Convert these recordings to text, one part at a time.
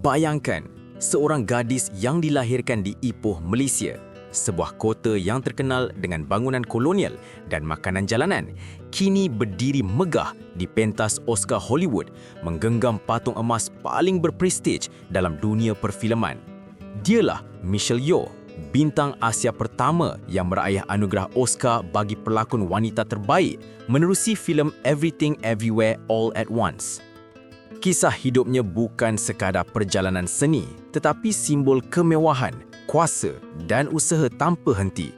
Bayangkan, seorang gadis yang dilahirkan di Ipoh, Malaysia, sebuah kota yang terkenal dengan bangunan kolonial dan makanan jalanan, kini berdiri megah di pentas Oscar Hollywood, menggenggam patung emas paling berprestij dalam dunia perfilman. Dialah Michelle Yeoh, bintang Asia pertama yang meraih anugerah Oscar bagi pelakon wanita terbaik menerusi filem Everything Everywhere All at Once. Kisah hidupnya bukan sekadar perjalanan seni, tetapi simbol kemewahan, kuasa dan usaha tanpa henti.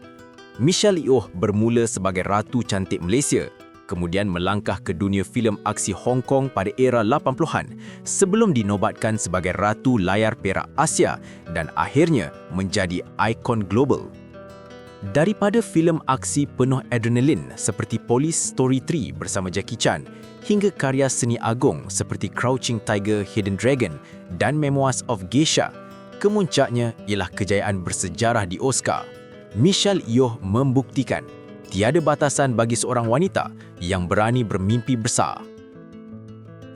Michelle Yeoh bermula sebagai Ratu Cantik Malaysia, kemudian melangkah ke dunia filem aksi Hong Kong pada era 80-an sebelum dinobatkan sebagai Ratu Layar Perak Asia dan akhirnya menjadi ikon global. Daripada filem aksi penuh adrenalin seperti Police Story 3 bersama Jackie Chan hingga karya seni agung seperti Crouching Tiger, Hidden Dragon dan Memoirs of Geisha, kemuncaknya ialah kejayaan bersejarah di Oscar. Michelle Yeoh membuktikan tiada batasan bagi seorang wanita yang berani bermimpi besar.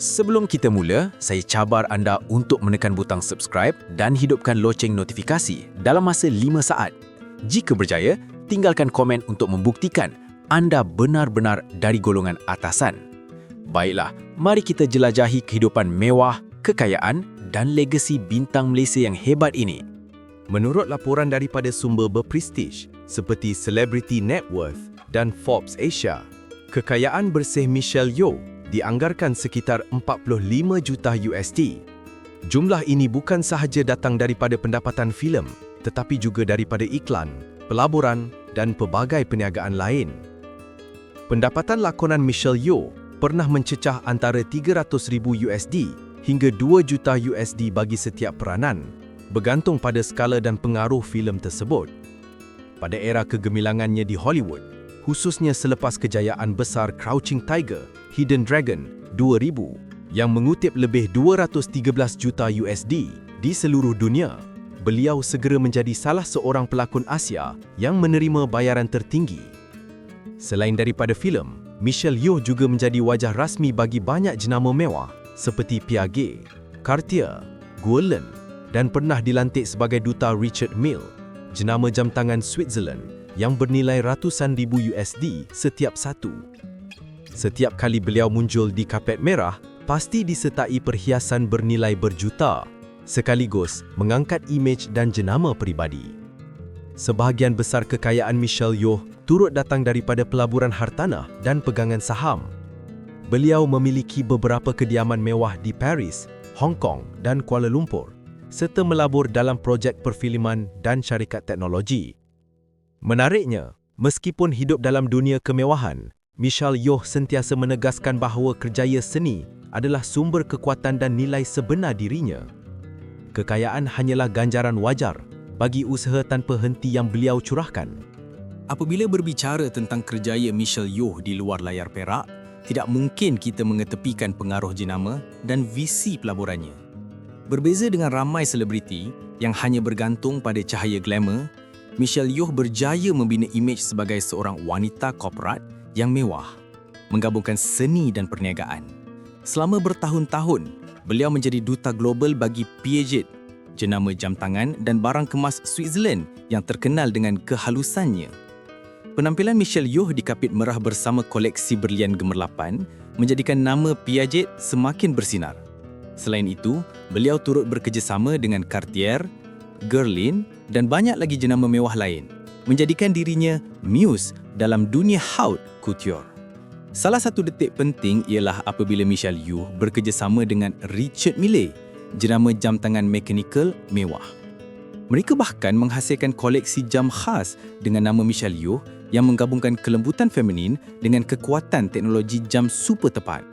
Sebelum kita mula, saya cabar anda untuk menekan butang subscribe dan hidupkan loceng notifikasi dalam masa 5 saat. Jika berjaya, tinggalkan komen untuk membuktikan anda benar-benar dari golongan atasan. Baiklah, mari kita jelajahi kehidupan mewah, kekayaan dan legasi bintang Malaysia yang hebat ini. Menurut laporan daripada sumber berprestij seperti Celebrity Net Worth dan Forbes Asia, kekayaan bersih Michelle Yeoh dianggarkan sekitar 45 juta USD. Jumlah ini bukan sahaja datang daripada pendapatan filem, tetapi juga daripada iklan, pelaburan dan pelbagai perniagaan lain. Pendapatan lakonan Michelle Yeoh pernah mencecah antara 300,000 USD hingga 2 juta USD bagi setiap peranan, bergantung pada skala dan pengaruh filem tersebut. Pada era kegemilangannya di Hollywood, khususnya selepas kejayaan besar Crouching Tiger, Hidden Dragon 2000 yang mengutip lebih 213 juta USD di seluruh dunia, beliau segera menjadi salah seorang pelakon Asia yang menerima bayaran tertinggi. Selain daripada filem, Michelle Yeoh juga menjadi wajah rasmi bagi banyak jenama mewah seperti Piaget, Cartier, Guerlain dan pernah dilantik sebagai Duta Richard Mille, jenama jam tangan Switzerland yang bernilai ratusan ribu USD setiap satu. Setiap kali beliau muncul di kapet merah, pasti disertai perhiasan bernilai berjuta, sekaligus mengangkat imej dan jenama peribadi. Sebahagian besar kekayaan Michelle Yeoh turut datang daripada pelaburan hartanah dan pegangan saham. Beliau memiliki beberapa kediaman mewah di Paris, Hong Kong dan Kuala Lumpur, serta melabur dalam projek perfilman dan syarikat teknologi. Menariknya, meskipun hidup dalam dunia kemewahan, Michelle Yeoh sentiasa menegaskan bahawa kerjaya seni adalah sumber kekuatan dan nilai sebenar dirinya. Kekayaan hanyalah ganjaran wajar bagi usaha tanpa henti yang beliau curahkan. Apabila berbicara tentang kerjaya Michelle Yeoh di luar layar perak, tidak mungkin kita mengetepikan pengaruh jenama dan visi pelaburannya. Berbeza dengan ramai selebriti yang hanya bergantung pada cahaya glamour, Michelle Yeoh berjaya membina imej sebagai seorang wanita korporat yang mewah, menggabungkan seni dan perniagaan. Selama bertahun-tahun, beliau menjadi duta global bagi Piaget, jenama jam tangan dan barang kemas Switzerland yang terkenal dengan kehalusannya. Penampilan Michelle Yeoh di kapit merah bersama koleksi berlian gemerlapan menjadikan nama Piaget semakin bersinar. Selain itu, beliau turut bekerjasama dengan Cartier, Guerlain dan banyak lagi jenama mewah lain, menjadikan dirinya muse dalam dunia haute couture. Salah satu detik penting ialah apabila Michelle Yeoh bekerjasama dengan Richard Mille, jenama jam tangan mekanikal mewah. Mereka bahkan menghasilkan koleksi jam khas dengan nama Michelle Yeoh yang menggabungkan kelembutan feminin dengan kekuatan teknologi jam super tepat.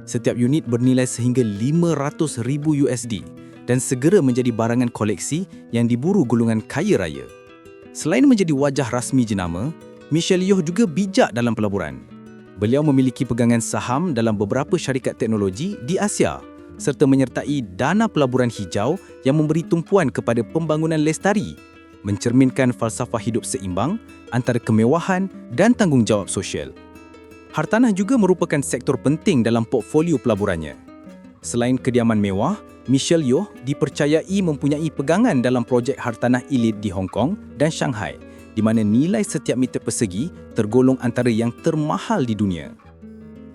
Setiap unit bernilai sehingga 500,000 USD dan segera menjadi barangan koleksi yang diburu golongan kaya raya. Selain menjadi wajah rasmi jenama, Michelle Yeoh juga bijak dalam pelaburan. Beliau memiliki pegangan saham dalam beberapa syarikat teknologi di Asia serta menyertai dana pelaburan hijau yang memberi tumpuan kepada pembangunan lestari, mencerminkan falsafah hidup seimbang antara kemewahan dan tanggungjawab sosial. Hartanah juga merupakan sektor penting dalam portfolio pelaburannya. Selain kediaman mewah, Michelle Yeoh dipercayai mempunyai pegangan dalam projek hartanah elit di Hong Kong dan Shanghai, di mana nilai setiap meter persegi tergolong antara yang termahal di dunia.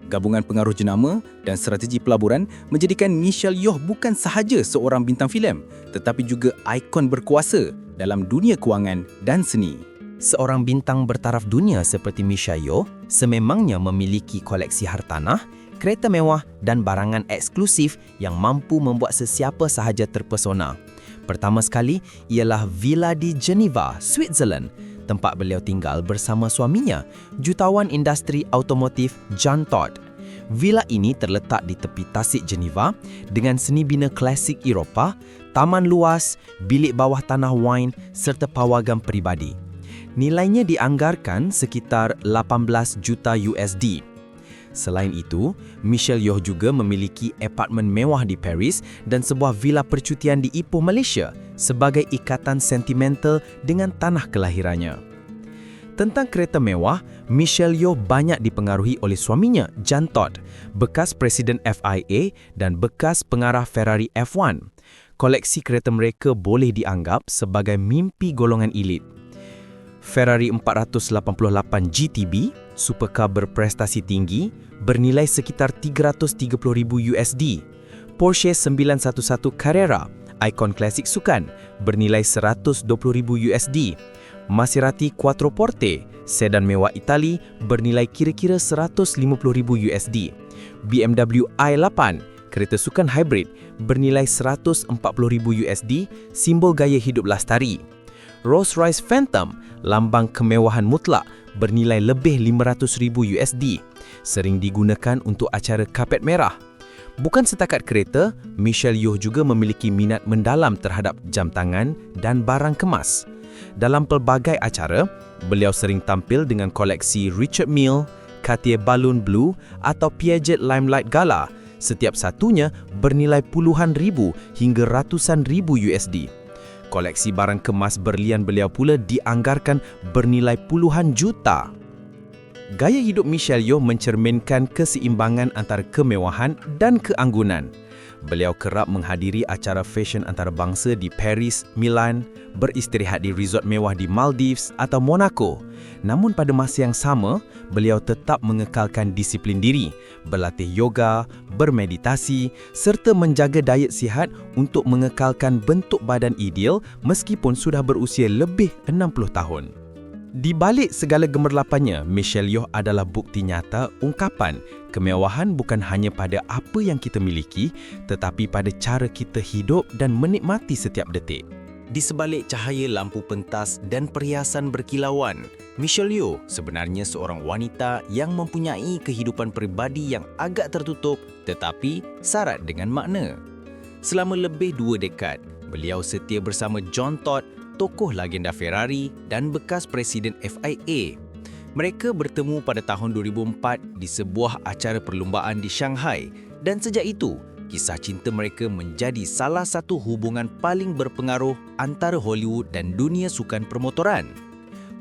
Gabungan pengaruh jenama dan strategi pelaburan menjadikan Michelle Yeoh bukan sahaja seorang bintang filem, tetapi juga ikon berkuasa dalam dunia kewangan dan seni. Seorang bintang bertaraf dunia seperti Michelle Yeoh sememangnya memiliki koleksi hartanah, kereta mewah dan barangan eksklusif yang mampu membuat sesiapa sahaja terpesona. Pertama sekali ialah Villa di Geneva, Switzerland, tempat beliau tinggal bersama suaminya, jutawan industri automotif John Todd. Villa ini terletak di tepi tasik Geneva dengan seni bina klasik Eropah, taman luas, bilik bawah tanah wine serta pawagam peribadi. Nilainya dianggarkan sekitar 18 juta USD. Selain itu, Michelle Yeoh juga memiliki apartmen mewah di Paris dan sebuah villa percutian di Ipoh, Malaysia sebagai ikatan sentimental dengan tanah kelahirannya. Tentang kereta mewah, Michelle Yeoh banyak dipengaruhi oleh suaminya, John Todd, bekas Presiden FIA dan bekas pengarah Ferrari F1. Koleksi kereta mereka boleh dianggap sebagai mimpi golongan elit. Ferrari 488 GTB, supercar berprestasi tinggi, bernilai sekitar 330,000 USD. Porsche 911 Carrera, ikon klasik sukan, bernilai 120,000 USD. Maserati Quattroporte, sedan mewah Itali, bernilai kira-kira 150,000 USD. BMW i8, kereta sukan hybrid, bernilai 140,000 USD, simbol gaya hidup lestari. Rolls-Royce Phantom, lambang kemewahan mutlak, bernilai lebih 500,000 USD, sering digunakan untuk acara kapet merah. Bukan setakat kereta, Michelle Yeoh juga memiliki minat mendalam terhadap jam tangan dan barang kemas. Dalam pelbagai acara, beliau sering tampil dengan koleksi Richard Mille, Cartier Ballon Bleu atau Piaget Limelight Gala, setiap satunya bernilai puluhan ribu hingga ratusan ribu USD. Koleksi barang kemas berlian beliau pula dianggarkan bernilai puluhan juta. Gaya hidup Michelle Yeoh mencerminkan keseimbangan antara kemewahan dan keanggunan. Beliau kerap menghadiri acara fashion antarabangsa di Paris, Milan, beristirahat di resort mewah di Maldives atau Monaco. Namun pada masa yang sama, beliau tetap mengekalkan disiplin diri, berlatih yoga, bermeditasi serta menjaga diet sihat untuk mengekalkan bentuk badan ideal meskipun sudah berusia lebih 60 tahun. Di balik segala gemerlapannya, Michelle Yeoh adalah bukti nyata ungkapan kemewahan bukan hanya pada apa yang kita miliki, tetapi pada cara kita hidup dan menikmati setiap detik. Di sebalik cahaya lampu pentas dan perhiasan berkilauan, Michelle Yeoh sebenarnya seorang wanita yang mempunyai kehidupan peribadi yang agak tertutup tetapi syarat dengan makna. Selama lebih 2 dekad, beliau setia bersama John Todd, tokoh legenda Ferrari dan bekas Presiden FIA. Mereka bertemu pada tahun 2004 di sebuah acara perlumbaan di Shanghai dan sejak itu, kisah cinta mereka menjadi salah satu hubungan paling berpengaruh antara Hollywood dan dunia sukan permotoran.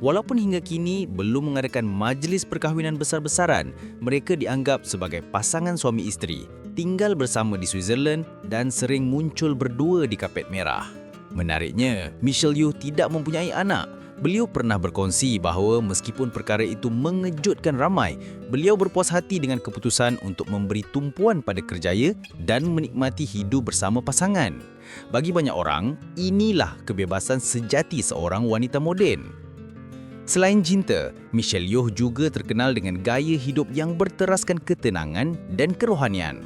Walaupun hingga kini belum mengadakan majlis perkahwinan besar-besaran, mereka dianggap sebagai pasangan suami isteri, tinggal bersama di Switzerland dan sering muncul berdua di kapet merah. Menariknya, Michelle Yeoh tidak mempunyai anak. Beliau pernah berkongsi bahawa meskipun perkara itu mengejutkan ramai, beliau berpuas hati dengan keputusan untuk memberi tumpuan pada kerjaya dan menikmati hidup bersama pasangan. Bagi banyak orang, inilah kebebasan sejati seorang wanita moden. Selain cinta, Michelle Yeoh juga terkenal dengan gaya hidup yang berteraskan ketenangan dan kerohanian.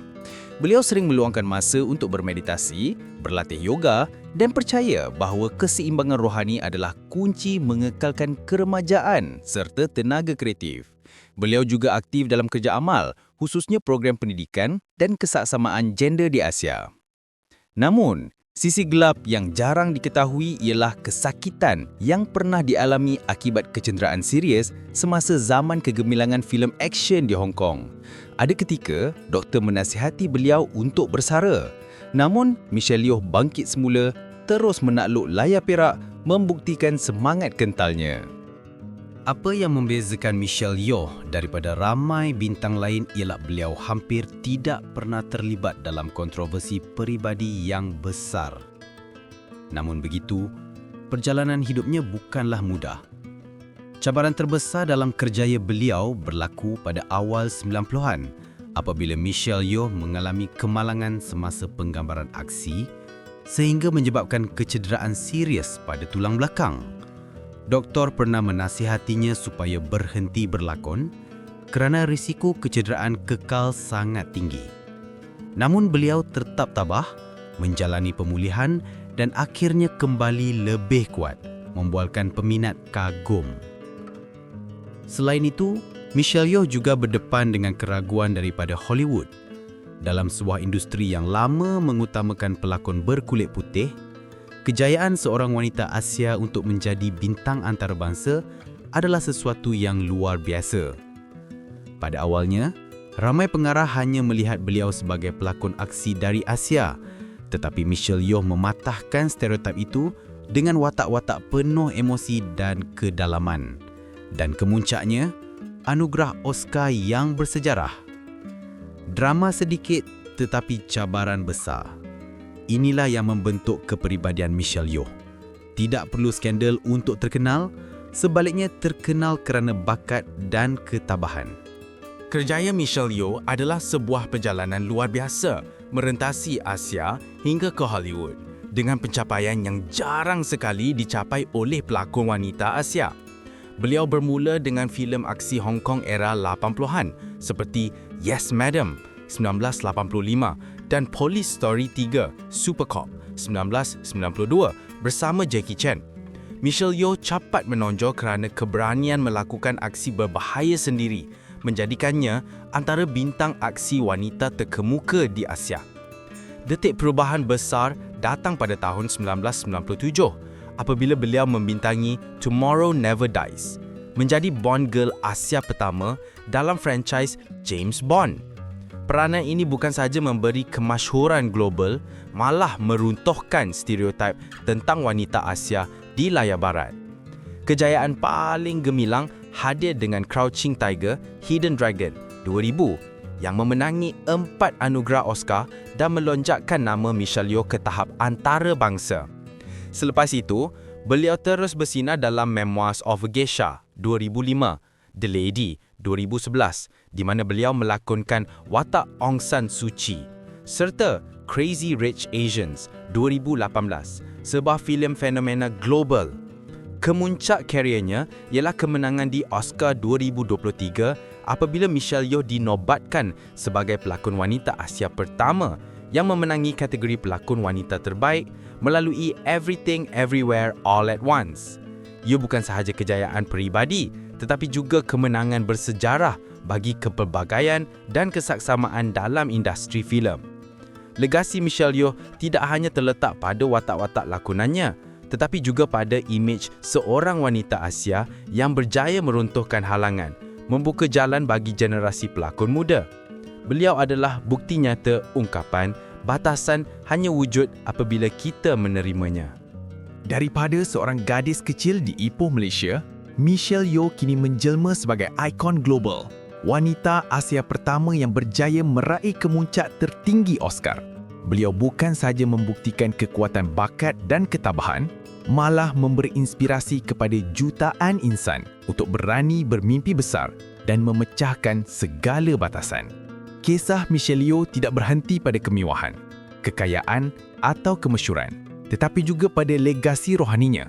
Beliau sering meluangkan masa untuk bermeditasi, berlatih yoga dan percaya bahawa keseimbangan rohani adalah kunci mengekalkan keremajaan serta tenaga kreatif. Beliau juga aktif dalam kerja amal, khususnya program pendidikan dan kesaksamaan gender di Asia. Namun, sisi gelap yang jarang diketahui ialah kesakitan yang pernah dialami akibat kecederaan serius semasa zaman kegemilangan filem aksyen di Hong Kong. Ada ketika, doktor menasihati beliau untuk bersara. Namun, Michelle Yeoh bangkit semula, terus menakluk layar perak, membuktikan semangat kentalnya. Apa yang membezakan Michelle Yeoh daripada ramai bintang lain ialah beliau hampir tidak pernah terlibat dalam kontroversi peribadi yang besar. Namun begitu, perjalanan hidupnya bukanlah mudah. Cabaran terbesar dalam kerjaya beliau berlaku pada awal 90-an apabila Michelle Yeoh mengalami kemalangan semasa penggambaran aksi sehingga menyebabkan kecederaan serius pada tulang belakang. Doktor pernah menasihatinya supaya berhenti berlakon kerana risiko kecederaan kekal sangat tinggi. Namun beliau tetap tabah, menjalani pemulihan dan akhirnya kembali lebih kuat, membualkan peminat kagum. Selain itu, Michelle Yeoh juga berdepan dengan keraguan daripada Hollywood. Dalam sebuah industri yang lama mengutamakan pelakon berkulit putih, kejayaan seorang wanita Asia untuk menjadi bintang antarabangsa adalah sesuatu yang luar biasa. Pada awalnya, ramai pengarah hanya melihat beliau sebagai pelakon aksi dari Asia, tetapi Michelle Yeoh mematahkan stereotip itu dengan watak-watak penuh emosi dan kedalaman. Dan kemuncaknya, anugerah Oscar yang bersejarah. Drama sedikit tetapi cabaran besar. Inilah yang membentuk kepribadian Michelle Yeoh. Tidak perlu skandal untuk terkenal, sebaliknya terkenal kerana bakat dan ketabahan. Kerjaya Michelle Yeoh adalah sebuah perjalanan luar biasa merentasi Asia hingga ke Hollywood dengan pencapaian yang jarang sekali dicapai oleh pelakon wanita Asia. Beliau bermula dengan filem aksi Hong Kong era 80-an seperti Yes Madam 1985 dan Police Story 3 Super Cop 1992 bersama Jackie Chan. Michelle Yeoh cepat menonjol kerana keberanian melakukan aksi berbahaya sendiri, menjadikannya antara bintang aksi wanita terkemuka di Asia. Detik perubahan besar datang pada tahun 1997 apabila beliau membintangi Tomorrow Never Dies, menjadi Bond girl Asia pertama dalam franchise James Bond. Peranan ini bukan sahaja memberi kemasyhuran global, malah meruntuhkan stereotip tentang wanita Asia di layar barat. Kejayaan paling gemilang hadir dengan Crouching Tiger, Hidden Dragon 2000 yang memenangi 4 anugerah Oscar dan melonjakkan nama Michelle Yeoh ke tahap antarabangsa. Selepas itu, beliau terus bersinar dalam Memoirs of a Geisha 2005, The Lady 2011 di mana beliau melakonkan watak Aung San Suu Kyi, serta Crazy Rich Asians 2018, sebuah filem fenomena global. Kemuncak kariernya ialah kemenangan di Oscar 2023 apabila Michelle Yeoh dinobatkan sebagai pelakon wanita Asia pertama yang memenangi kategori pelakon wanita terbaik melalui Everything Everywhere All at Once. Ia bukan sahaja kejayaan peribadi, tetapi juga kemenangan bersejarah bagi kepelbagaian dan kesaksamaan dalam industri filem. Legasi Michelle Yeoh tidak hanya terletak pada watak-watak lakonannya, tetapi juga pada imej seorang wanita Asia yang berjaya meruntuhkan halangan, membuka jalan bagi generasi pelakon muda. Beliau adalah bukti nyata ungkapan batasan hanya wujud apabila kita menerimanya. Daripada seorang gadis kecil di Ipoh, Malaysia, Michelle Yeoh kini menjelma sebagai ikon global, wanita Asia pertama yang berjaya meraih kemuncak tertinggi Oscar. Beliau bukan sahaja membuktikan kekuatan bakat dan ketabahan, malah memberi inspirasi kepada jutaan insan untuk berani bermimpi besar dan memecahkan segala batasan. Kisah Michelle Yeoh tidak berhenti pada kemewahan, kekayaan atau kemasyhuran, tetapi juga pada legasi rohaninya,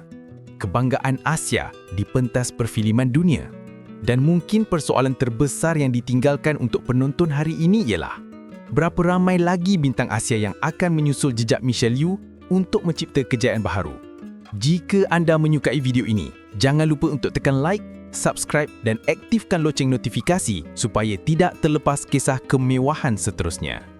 kebanggaan Asia di pentas perfilman dunia. Dan mungkin persoalan terbesar yang ditinggalkan untuk penonton hari ini ialah, berapa ramai lagi bintang Asia yang akan menyusul jejak Michelle Yeoh untuk mencipta kejayaan baharu? Jika anda menyukai video ini, jangan lupa untuk tekan like, subscribe dan aktifkan loceng notifikasi supaya tidak terlepas kisah kemewahan seterusnya.